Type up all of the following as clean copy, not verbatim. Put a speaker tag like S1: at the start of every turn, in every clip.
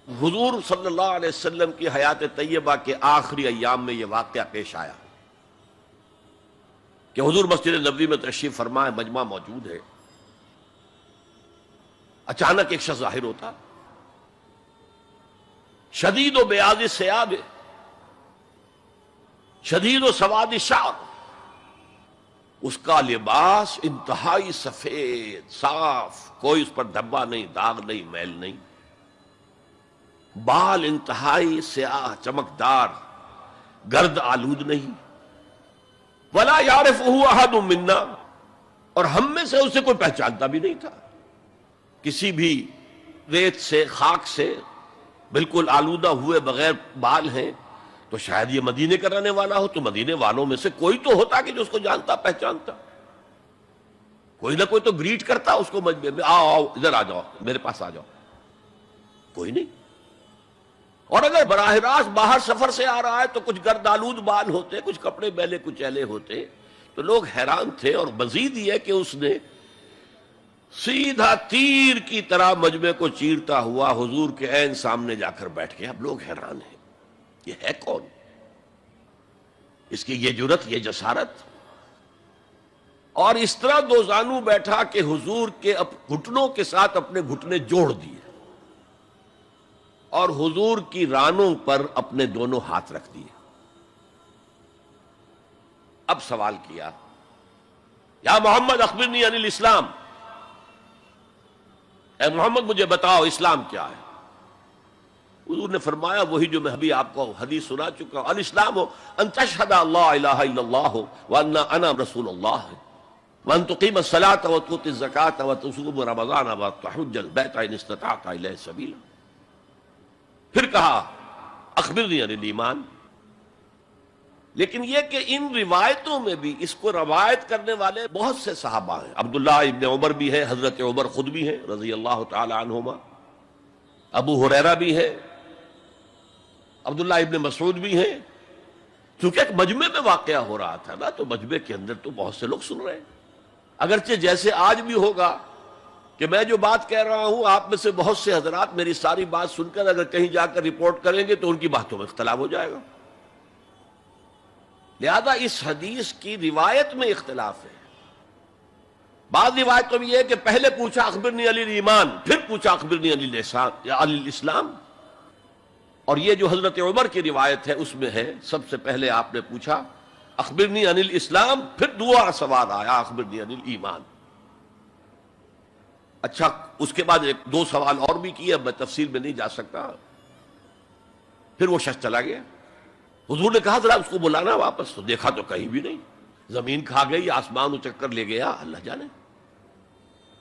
S1: حضور صلی اللہ علیہ وسلم کی حیات طیبہ کے آخری ایام میں یہ واقعہ پیش آیا کہ حضور مسجد نبوی میں تشریف فرمائے، مجمع موجود ہے، اچانک ایک شخص ظاہر ہوتا، شدید و بیاض ثیاب، شدید و سواد شعر، اس کا لباس انتہائی سفید صاف، کوئی اس پر دھبا نہیں، داغ نہیں، میل نہیں، بال انتہائی سیاہ چمکدار، گرد آلود نہیں، ولا یعرفہ احد منا، اور ہم میں سے اسے کوئی پہچانتا بھی نہیں تھا، کسی بھی ریت سے خاک سے بالکل آلودہ ہوئے بغیر بال ہیں، تو شاید یہ مدینے کا رہنے والا ہو، تو مدینے والوں میں سے کوئی تو ہوتا کہ جو اس کو جانتا پہچانتا، کوئی نہ کوئی تو گریٹ کرتا اس کو مجمع میں، آؤ آؤ ادھر آ جاؤ، میرے پاس آ جاؤ، کوئی نہیں۔ اور اگر براہ راست باہر سفر سے آ رہا ہے تو کچھ گرد آلود بال ہوتے، کچھ کپڑے میلے کچیلے ہوتے، تو لوگ حیران تھے۔ اور مزید یہ کہ اس نے سیدھا تیر کی طرح مجمع کو چیرتا ہوا حضور کے عین سامنے جا کر بیٹھ گیا۔ اب لوگ حیران ہیں، یہ ہے کون؟ اس کی یہ جرت، یہ جسارت، اور اس طرح دو زانو بیٹھا کہ حضور کے گھٹنوں کے ساتھ اپنے گھٹنے جوڑ دیے اور حضور کی رانوں پر اپنے دونوں ہاتھ رکھ دیے۔ اب سوال کیا، یا محمد اخبرنی عن الاسلام، اے محمد مجھے بتاؤ اسلام کیا ہے؟ حضور نے فرمایا وہی جو میں ابھی آپ کو حدیث سنا چکا ہوں، الاسلام ان تشہد اللہ الہ الا اللہ وان انا رسول اللہ وان تقیم الصلاۃ وتؤتی الزکاۃ وتصوم رمضان وتحج البیت ان استطعت الیہ سبیلا۔ پھر کہا اخبرنی عن الایمان۔ لیکن یہ کہ ان روایتوں میں بھی اس کو روایت کرنے والے بہت سے صحابہ ہیں، عبداللہ ابن عمر بھی ہے، حضرت عمر خود بھی ہیں رضی اللہ تعالی عنہما، ابو ہریرہ بھی ہے، عبداللہ ابن مسعود بھی ہیں۔ چونکہ ایک مجمع میں واقعہ ہو رہا تھا نا، تو مجمع کے اندر تو بہت سے لوگ سن رہے ہیں، اگرچہ جیسے آج بھی ہوگا کہ میں جو بات کہہ رہا ہوں آپ میں سے بہت سے حضرات میری ساری بات سن کر اگر کہیں جا کر رپورٹ کریں گے تو ان کی باتوں میں اختلاف ہو جائے گا۔ لہذا اس حدیث کی روایت میں اختلاف ہے۔ بعض روایتوں میں یہ ہے کہ پہلے پوچھا اخبرنی عن الایمان، پھر پوچھا اخبرنی عن الاسلام، اور یہ جو حضرت عمر کی روایت ہے اس میں ہے سب سے پہلے آپ نے پوچھا اخبرنی عن الاسلام، پھر دوسرا سوال آیا اخبرنی عن الایمان۔ اچھا، اس کے بعد ایک دو سوال اور بھی کیے، اب میں تفصیل میں نہیں جا سکتا۔ پھر وہ شخص چلا گیا، حضور نے کہا ذرا اس کو بلانا واپس، تو دیکھا تو کہیں بھی نہیں، زمین کھا گئی، آسمان اچک کر لے گیا، اللہ جانے۔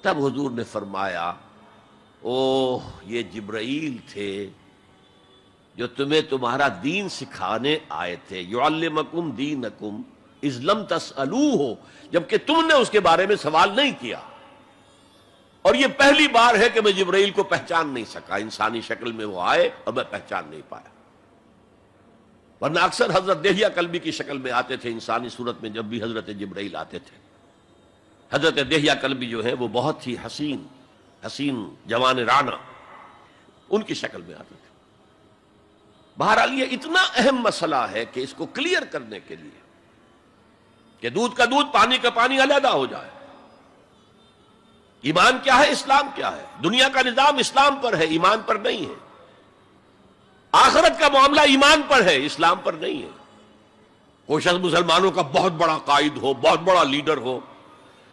S1: تب حضور نے فرمایا اوہ یہ جبرائیل تھے جو تمہیں تمہارا دین سکھانے آئے تھے، یعلمکم دینکم اذ لم تسألوہ، جبکہ تم نے اس کے بارے میں سوال نہیں کیا۔ اور یہ پہلی بار ہے کہ میں جبرائیل کو پہچان نہیں سکا، انسانی شکل میں وہ آئے اور میں پہچان نہیں پایا، ورنہ اکثر حضرت دہیہ کلبی کی شکل میں آتے تھے انسانی صورت میں، جب بھی حضرت جبرائیل آتے تھے۔ حضرت دہیہ کلبی جو ہے وہ بہت ہی حسین جوان رانا، ان کی شکل میں آتے تھے۔ بہرحال یہ اتنا اہم مسئلہ ہے کہ اس کو کلیئر کرنے کے لیے کہ دودھ کا دودھ پانی کا پانی علیحدہ ہو جائے۔ ایمان کیا ہے، اسلام کیا ہے؟ دنیا کا نظام اسلام پر ہے، ایمان پر نہیں ہے۔ آخرت کا معاملہ ایمان پر ہے، اسلام پر نہیں ہے۔ کوئی شخص مسلمانوں کا بہت بڑا قائد ہو، بہت بڑا لیڈر ہو،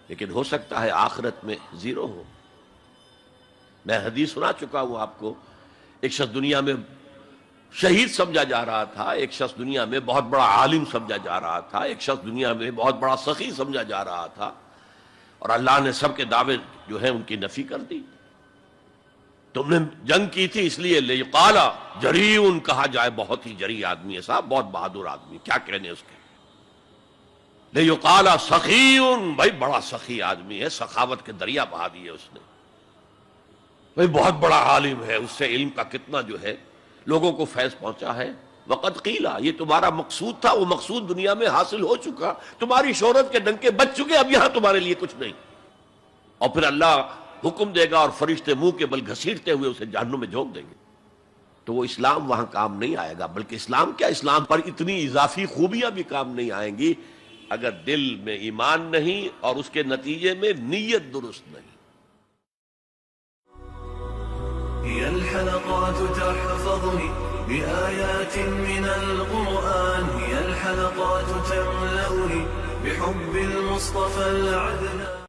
S1: لیکن ہو سکتا ہے آخرت میں زیرو ہو۔ میں حدیث سنا چکا ہوں آپ کو، ایک شخص دنیا میں شہید سمجھا جا رہا تھا، ایک شخص دنیا میں بہت بڑا عالم سمجھا جا رہا تھا، ایک شخص دنیا میں بہت بڑا سخی سمجھا جا رہا تھا، اور اللہ نے سب کے دعوے جو ہیں ان کی نفی کر دی۔ تم نے جنگ کی تھی اس لیے لیقال جریء، کہا جائے بہت ہی جری آدمی ہے صاحب، بہت بہادر آدمی، کیا کہنے اس کے۔ لیقال سخی، بھائی بڑا سخی آدمی ہے، سخاوت کے دریا بہا دیے اس نے، بھائی بہت بڑا عالم ہے، اس سے علم کا کتنا جو ہے لوگوں کو فیض پہنچا ہے۔ وقد قیل، یہ تمہارا مقصود تھا، وہ مقصود دنیا میں حاصل ہو چکا، تمہاری شہرت کے ڈنکے بج چکے، اب یہاں تمہارے لیے کچھ نہیں۔ اور پھر اللہ حکم دے گا اور فرشتے منہ کے بل گھسیٹتے ہوئے اسے جہنم میں جھونک دیں گے۔ تو وہ اسلام وہاں کام نہیں آئے گا. بلکہ اسلام کیا، اسلام پر اتنی اضافی خوبیاں بھی کام نہیں آئیں گی اگر دل میں ایمان نہیں اور اس کے نتیجے میں نیت درست نہیں.
S2: هي الحلقات تحفظني بآيات من القرآن، هي الحلقات تملأني بحب المصطفى العدنان.